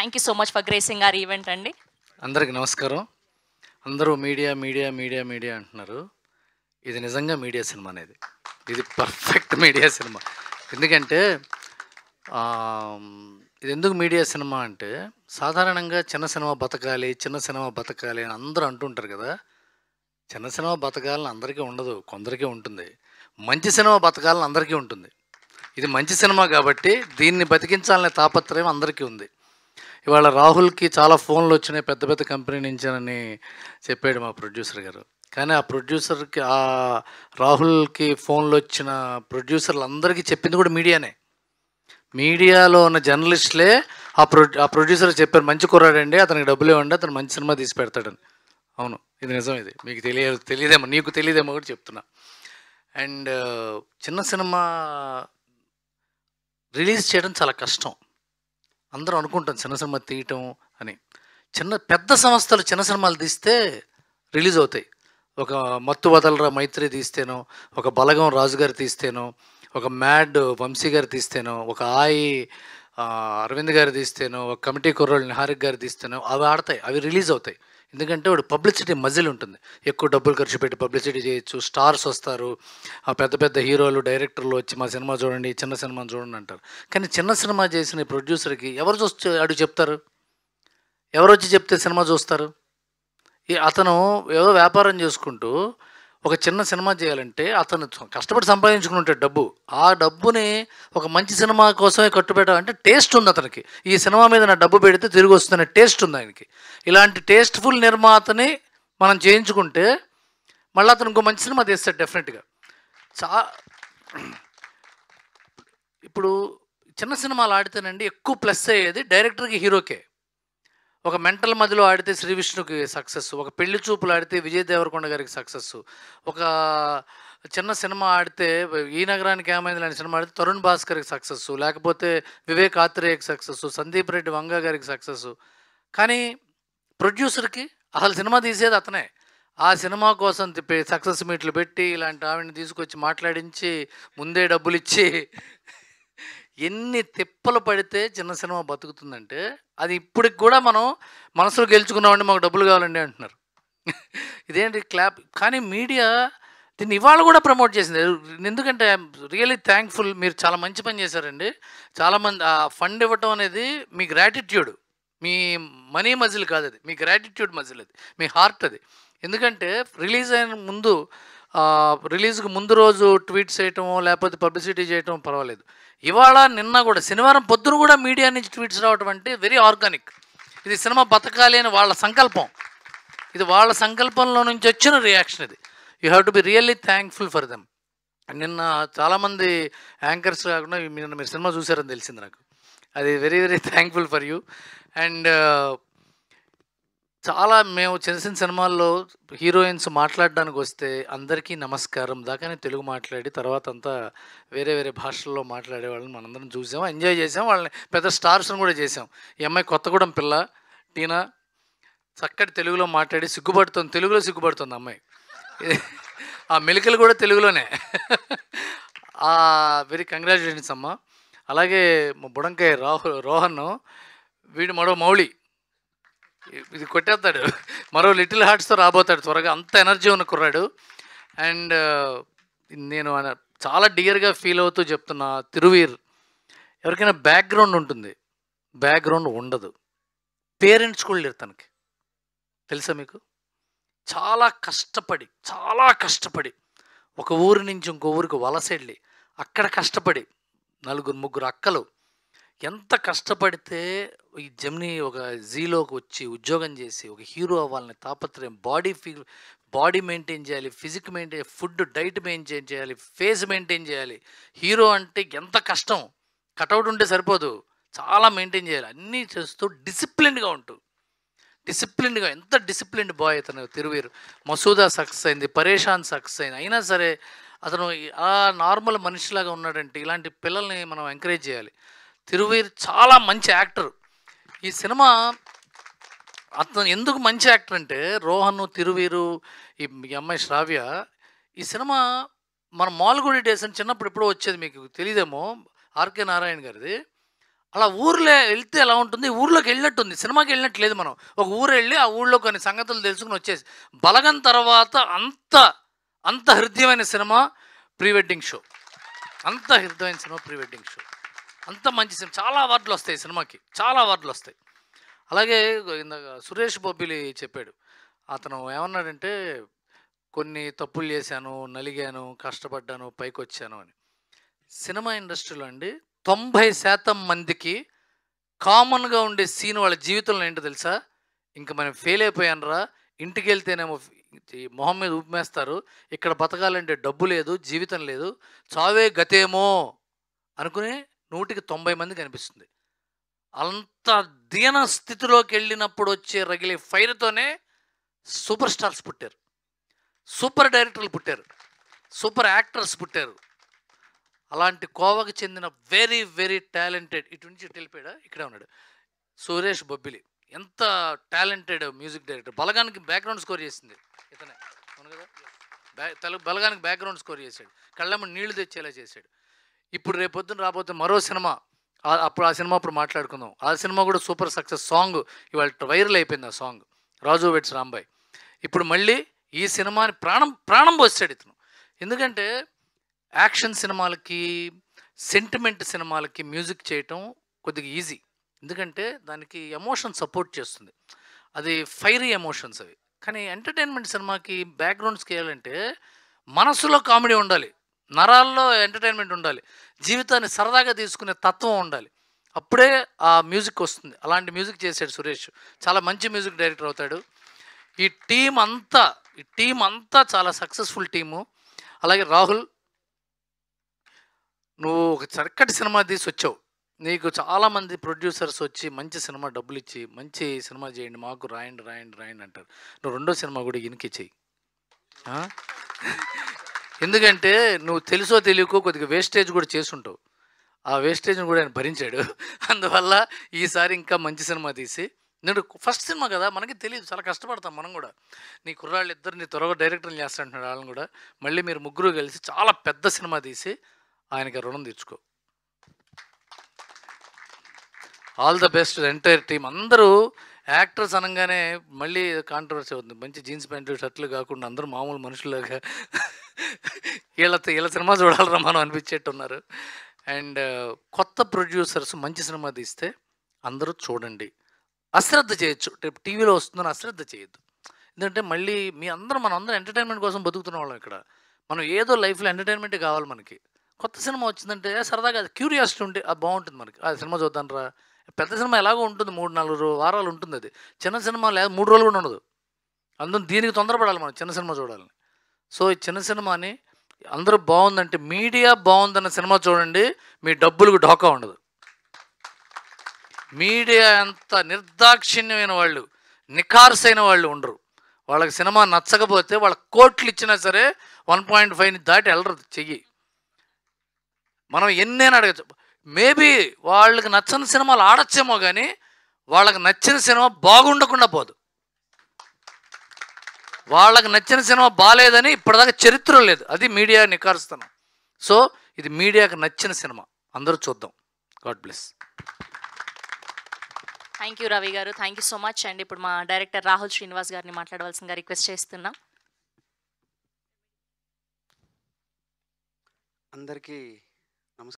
Thank you so much for gracing are event అండి. అందరికి నమస్కారం. అందరూ మీడియా మీడియా మీడియా మీడియా అంటున్నారు. ఇది నిజంగా మీడియా సినిమా అనేది. ఇది పర్ఫెక్ట్ మీడియా సినిమా. ఎందుకంటే ఇది ఎందుకు మీడియా సినిమా అంటే, సాధారణంగా చిన్న సినిమా బతకాలి చిన్న సినిమా బతకాలి అని అందరూ అంటుంటారు కదా. చిన్న సినిమా బతకాలని అందరికీ ఉండదు, కొందరికే ఉంటుంది. మంచి సినిమా బతకాలని అందరికీ ఉంటుంది. ఇది మంచి సినిమా కాబట్టి దీన్ని బతికించాలనే తాపత్రయం అందరికీ ఉంది. ఇవాళ రాహుల్కి చాలా ఫోన్లు వచ్చినాయి పెద్ద పెద్ద కంపెనీ నుంచి అని చెప్పాడు మా ప్రొడ్యూసర్ గారు. కానీ ఆ ప్రొడ్యూసర్కి, ఆ రాహుల్కి ఫోన్లు వచ్చిన ప్రొడ్యూసర్లు అందరికీ చెప్పింది కూడా మీడియానే. మీడియాలో ఉన్న జర్నలిస్టులే ఆ ప్రొడ్యూసర్ చెప్పారు, మంచి కుర్రాడండి, అతనికి డబ్బులు ఇవ్వండి, అతను మంచి సినిమా తీసి పెడతాడని. అవును, ఇది నిజం. ఇది మీకు తెలియదేమో, నీకు తెలియదేమో కూడా చెప్తున్నా. అండ్ చిన్న సినిమా రిలీజ్ చేయడం చాలా కష్టం. అందరూ అనుకుంటాం చిన్న సినిమా తీయటం అని. పెద్ద సంస్థలు చిన్న సినిమాలు తీస్తే రిలీజ్ అవుతాయి. ఒక మత్తు వదలరా మైత్రి తీస్తేనో, ఒక బలగం రాజుగారు తీస్తేనో, ఒక మ్యాడ్ వంశీ గారు తీస్తేనో, ఒక అరవింద్ గారు తీస్తేనో, ఒక కమిటీ కుర్రోళ్ళు నిహారిక్ గారు తీస్తేనో అవి ఆడతాయి, అవి రిలీజ్ అవుతాయి. ఎందుకంటే వాడు పబ్లిసిటీ మజిల్ ఉంటుంది, ఎక్కువ డబ్బులు ఖర్చు పెట్టి పబ్లిసిటీ చేయొచ్చు, స్టార్స్ వస్తారు, ఆ పెద్ద పెద్ద హీరోలు డైరెక్టర్లు వచ్చి మా సినిమా చూడండి, చిన్న సినిమాని చూడండి అంటారు. కానీ చిన్న సినిమా చేసిన ప్రొడ్యూసర్కి ఎవరు అడుగు చెప్తారు? ఎవరు వచ్చి చెప్తే సినిమా చూస్తారు? అతను ఏదో వ్యాపారం చేసుకుంటూ ఒక చిన్న సినిమా చేయాలంటే అతను కష్టపడి సంపాదించుకుంటాడు డబ్బు. ఆ డబ్బుని ఒక మంచి సినిమా కోసమే కట్టుబెట్టాలంటే టేస్ట్ ఉంది అతనికి. ఈ సినిమా మీద నా డబ్బు పెడితే తిరిగి వస్తున్న టేస్ట్ ఉంది ఆయనకి. ఇలాంటి టేస్ట్ఫుల్ నిర్మాతని మనం చేయించుకుంటే మళ్ళీ అతను ఇంకో మంచి సినిమా తీస్తాడు డెఫినెట్గా. ఇప్పుడు చిన్న సినిమాలు ఆడితేనండి ఎక్కువ ప్లస్ అయ్యేది డైరెక్టర్కి, హీరోకే. ఒక మెంటల్ మధ్యలో ఆడితే శ్రీ విష్ణుకి సక్సెస్, ఒక పెళ్లి చూపులు ఆడితే విజయ్ దేవరకొండ గారికి సక్సెస్, ఒక చిన్న సినిమా ఆడితే ఈ నగరానికి ఏమైంది లాంటి సినిమా ఆడితే తరుణ్ భాస్కర్కి సక్సెస్, లేకపోతే వివేక్ ఆత్రేయకి సక్సెస్, సందీప్ రెడ్డి వంగ గారికి సక్సెస్. కానీ ప్రొడ్యూసర్కి అసలు సినిమా తీసేది అతనే. ఆ సినిమా కోసం సక్సెస్ మీట్లు పెట్టి ఇలాంటి ఆవిడని తీసుకొచ్చి మాట్లాడించి ముందే డబ్బులు ఇచ్చి ఎన్ని తిప్పలు పడితే చిన్న సినిమా బతుకుతుందంటే, అది ఇప్పటికి కూడా మనం మనసులో గెలుచుకున్నామండి, మాకు డబ్బులు కావాలండి అంటున్నారు. ఇదేంటి క్లాప్. కానీ మీడియా దీన్ని ఇవాళ కూడా ప్రమోట్ చేసింది. ఎందుకంటే ఐఎమ్ రియలీ థ్యాంక్ఫుల్. మీరు చాలా మంచి పని చేశారండి. చాలామంది ఆ ఫండ్ ఇవ్వటం అనేది మీ గ్రాటిట్యూడ్, మీ మనీ మజిల్ కాదు అది, మీ గ్రాటిట్యూడ్ మజిల్ అది, మీ హార్ట్ అది. ఎందుకంటే రిలీజ్ అయిన ముందు, రిలీజ్కి ముందు రోజు ట్వీట్స్ చేయటమో లేకపోతే పబ్లిసిటీ చేయటం పర్వాలేదు. ఇవాళ నిన్న కూడా శనివారం పొద్దున కూడా మీడియా నుంచి ట్వీట్స్ రావటం అంటే వెరీ ఆర్గానిక్. ఇది సినిమా బతకాలి అని వాళ్ళ సంకల్పం. ఇది వాళ్ళ సంకల్పంలో నుంచి వచ్చిన రియాక్షన్ ఇది. You have to be really thankful for them. నిన్న చాలామంది యాంకర్స్ కాకుండా మీరు సినిమా చూసారని తెలిసింది నాకు. అది very very thankful for you. And చాలా మేము చిన్న చిన్న సినిమాల్లో హీరోయిన్స్ మాట్లాడడానికి వస్తే అందరికీ నమస్కారం దాకానే తెలుగు మాట్లాడి తర్వాత అంతా వేరే వేరే భాషల్లో మాట్లాడే వాళ్ళని మనందరం చూసాం, ఎంజాయ్ చేసాం. వాళ్ళని పెద్ద స్టార్స్ని కూడా చేసాం. ఈ అమ్మాయి కొత్తగూడెం పిల్ల టీనా చక్కటి తెలుగులో మాట్లాడి సిగ్గుపడుతుంది, తెలుగులో సిగ్గుపడుతుంది అమ్మాయి. ఆ మెలికలు కూడా తెలుగులోనే. వెరీ కంగ్రాచులేషన్స్ అమ్మ. అలాగే మా బుడంకాయ రోహన్, వీడు మరో మౌళి, ఇది కొట్టేస్తాడు, మరో లిటిల్ హార్ట్స్తో రాబోతాడు త్వరగా, అంత ఎనర్జీ ఉన్న కుర్రాడు. అండ్ నేను చాలా డియర్గా ఫీల్ అవుతూ చెప్తున్నా, తిరువీర్ ఎవరికైనా బ్యాక్గ్రౌండ్ ఉంటుంది, బ్యాక్గ్రౌండ్ ఉండదు. పేరెంట్స్ కూడా లేరు తనకి, తెలుసా మీకు? చాలా కష్టపడి ఒక ఊరి నుంచి ఇంకో ఊరికి వలస వెళ్ళి అక్కడ కష్టపడి 4-3 అక్కలు ఎంత కష్టపడితే ఈ జెమినీ ఒక జీలోకి వచ్చి ఉద్యోగం చేసి ఒక హీరో అవ్వాలని తాపత్రయం, బాడీ మెయింటైన్ చేయాలి, physique maintain, food diet maintain చేయాలి, ఫేస్ మెయింటైన్ చేయాలి. హీరో అంటే ఎంత కష్టం, కటౌట్ ఉంటే సరిపోదు, చాలా మెయింటైన్ చేయాలి. అన్నీ చేస్తూ డిసిప్లిన్డ్గా ఎంత డిసిప్లిన్డ్ బాయ్ అతను తిరువీరు. మసూదా సక్సెస్ అయింది, పరేషాన్ సక్సెస్ అయింది, అయినా సరే అతను ఆ నార్మల్ మనిషిలాగా ఉన్నాడంటే ఇలాంటి పిల్లల్ని మనం ఎంకరేజ్ చేయాలి. తిరువీర్ చాలా మంచి యాక్టర్. ఈ సినిమా అతను ఎందుకు మంచి యాక్టర్ అంటే, రోహన్, తిరువీరు, ఈ అమ్మాయి శ్రావ్య, ఈ సినిమా మన మాల్గుడి డేస్ అని చిన్నప్పుడు ఎప్పుడో వచ్చేది, మీకు తెలియదేమో, ఆర్కే నారాయణ గారిది. అలా ఊర్లో వెళ్తే ఎలా ఉంటుంది, ఊర్లోకి వెళ్ళినట్టుంది, సినిమాకి వెళ్ళినట్టు లేదు. మనం ఒక ఊరు వెళ్ళి ఆ ఊళ్ళో కొన్ని సంగతులు తెలుసుకుని వచ్చేసి. బలగం తర్వాత అంత అంత హృదయమైన సినిమా ప్రీ వెడ్డింగ్ షో. అంత హృదయమైన సినిమా ప్రీ వెడ్డింగ్ షో. అంత మంచి సినిమా. చాలా అవార్డులు వస్తాయి సినిమాకి, చాలా అవార్డులు వస్తాయి. అలాగే ఇందాక సురేష్ బొబ్బిలి చెప్పాడు. అతను ఏమన్నాడంటే, కొన్ని తప్పులు చేశాను, నలిగాను, కష్టపడ్డాను, పైకొచ్చాను అని. సినిమా ఇండస్ట్రీలో అండి 90% మందికి కామన్గా ఉండే సీన్ వాళ్ళ జీవితంలో ఏంటో తెలుసా? ఇంక మనం ఫెయిల్ అయిపోయానురా, ఇంటికి వెళ్తేనేమో ఈ మొహం మీద ఉమ్మేస్తారు, ఇక్కడ బతకాలంటే డబ్బు లేదు, జీవితం లేదు, చావే గతేమో అనుకుని 100కి 90 మంది కనిపిస్తుంది. అంత దీన స్థితిలోకి వెళ్ళినప్పుడు వచ్చే రగిలే ఫైర్తోనే సూపర్ స్టార్స్ పుట్టారు, సూపర్ డైరెక్టర్లు పుట్టారు, సూపర్ యాక్టర్స్ పుట్టారు. అలాంటి కోవకు చెందిన వెరీ వెరీ టాలెంటెడ్, ఇటు నుంచి వెళ్ళిపోయాడా, ఇక్కడే ఉన్నాడు, సురేష్ బొబ్బిలి. ఎంత టాలెంటెడ్ మ్యూజిక్ డైరెక్టర్. బలగానికి బ్యాక్గ్రౌండ్ స్కోర్ చేసింది ఇతనే, అవును కదా. తెలుగు బలగానికి బ్యాక్గ్రౌండ్ స్కోర్ చేశాడు, కళ్ళమ్మ నీళ్లు తెచ్చేలా చేశాడు. ఇప్పుడు రేపొద్దున రాబోతున్న మరో సినిమా, అప్పుడు ఆ సినిమా అప్పుడు మాట్లాడుకుందాం. ఆ సినిమా కూడా సూపర్ సక్సెస్. సాంగ్ ఇవాళ వైరల్ అయిపోయింది. ఆ సాంగ్ రాజు వెడ్స్ రాంబాయ్. ఇప్పుడు మళ్ళీ ఈ సినిమాని ప్రాణం ప్రాణం పోసాడు ఇతను. ఎందుకంటే యాక్షన్ సినిమాలకి, సెంటిమెంట్ సినిమాలకి మ్యూజిక్ చేయటం కొద్దిగా ఈజీ. ఎందుకంటే దానికి ఎమోషన్ సపోర్ట్ చేస్తుంది, అది ఫైరీ ఎమోషన్స్ అవి. కానీ ఎంటర్టైన్మెంట్ సినిమాకి బ్యాక్గ్రౌండ్స్కి వేయాలంటే మనసులో కామెడీ ఉండాలి, నరాల్లో ఎంటర్టైన్మెంట్ ఉండాలి, జీవితాన్ని సరదాగా తీసుకునే తత్వం ఉండాలి. అప్పుడే ఆ మ్యూజిక్ వస్తుంది. అలాంటి మ్యూజిక్ చేశాడు సురేష్. చాలా మంచి మ్యూజిక్ డైరెక్టర్ అవుతాడు. ఈ టీం అంతా చాలా సక్సెస్ఫుల్ టీము. అలాగే రాహుల్, నువ్వు ఒక చక్కటి సినిమా తీసి వచ్చావు. నీకు చాలామంది ప్రొడ్యూసర్స్ వచ్చి మంచి సినిమా డబ్బులు ఇచ్చి మంచి సినిమా చేయండి, మాకు రాయండి రాయండి రాయండి అంటారు. నువ్వు రెండో సినిమా కూడా ఇనికి చెయ్యి. ఎందుకంటే నువ్వు తెలుసో తెలియకో కొద్దిగా వేస్టేజ్ కూడా చేసుంటావు. ఆ వేస్టేజ్ని కూడా ఆయన భరించాడు. అందువల్ల ఈసారి ఇంకా మంచి సినిమా తీసి, నేను ఫస్ట్ సినిమా కదా, మనకి తెలియదు, చాలా కష్టపడతాం మనం కూడా. నీ కుర్రాళ్ళు ఇద్దరిని త్వరగా డైరెక్టర్లు చేస్తాంటున్నాడు, వాళ్ళని కూడా. మళ్ళీ మీరు ముగ్గురు కలిసి చాలా పెద్ద సినిమా తీసి ఆయనకి రుణం తీర్చుకో. All the best entire team. అందరూ యాక్టర్స్ అనగానే మళ్ళీ కాంట్రవర్సీ అవుతుంది. మంచి జీన్స్ ప్యాంట్లు షర్ట్లు కాకుండా అందరూ మామూలు మనుషులాగా వీళ్ళ సినిమా చూడాలరా మనం అనిపించేట్టు ఉన్నారు. అండ్ కొత్త ప్రొడ్యూసర్స్ మంచి సినిమా తీస్తే అందరూ చూడండి. అశ్రద్ధ చేయొచ్చు, రేపు టీవీలో వస్తుందని అశ్రద్ధ చేయొద్దు. ఎందుకంటే మళ్ళీ మనం అందరం ఎంటర్టైన్మెంట్ కోసం బతుకుతున్న వాళ్ళం ఇక్కడ. మనం ఏదో లైఫ్లో ఎంటర్టైన్మెంటే కావాలి మనకి. కొత్త సినిమా వచ్చిందంటే సరదాగా క్యూరియాసిటీ ఉంటే అది బాగుంటుంది మనకి. ఆ సినిమా చూద్దాం రా. పెద్ద సినిమా ఎలాగో ఉంటుంది, 3-4 వారాలు ఉంటుంది. అది చిన్న సినిమా లేదా 3 రోజులు కూడా ఉండదు. అందులో దీనికి తొందరపడాలి మనం చిన్న సినిమా చూడాలని. సో ఈ చిన్న సినిమాని అందరూ బాగుందంటే, మీడియా బాగుందన్న సినిమా చూడండి, మీ డబ్బులకు ఢోకా ఉండదు. మీడియా అంత నిర్దాక్షిణ్యమైన వాళ్ళు, నిఖార్సైన వాళ్ళు ఉండరు. వాళ్ళకి సినిమా నచ్చకపోతే వాళ్ళ కోట్లు ఇచ్చినా సరే 1.5ని దాటి వెళ్ళరు చెయ్యి. మనం ఎన్నైనా అడగచ్చు. మేబీ వాళ్ళకి నచ్చని సినిమాలు ఆడచ్చేమో కానీ వాళ్ళకి నచ్చిన సినిమా బాగుండకుండా పోదు. వాళ్ళకి నచ్చిన సినిమా బాగాలేదని ఇప్పటిదాకా చరిత్ర లేదు. అది మీడియా నిఖార్స్తనం. సో ఇది మీడియాకి నచ్చిన సినిమా, అందరూ చూద్దాం. God bless. Thank you Ravi garu, thank you so much. And ఇప్పుడు మా డైరెక్టర్ రాహుల్ శ్రీనివాస్ గారిని మాట్లాడవలసిందిగా రిక్వెస్ట్ చేస్తున్నా. అందరికీ